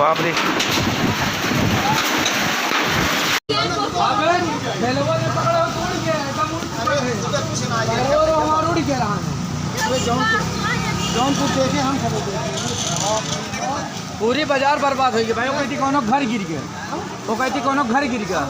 बाप रे। जौनपुर देखे हम पूरी बाजार बर्बाद हो गई भाई। वो कहती कोनो घर गिर गया, वो कहती कोनो घर गिर गया।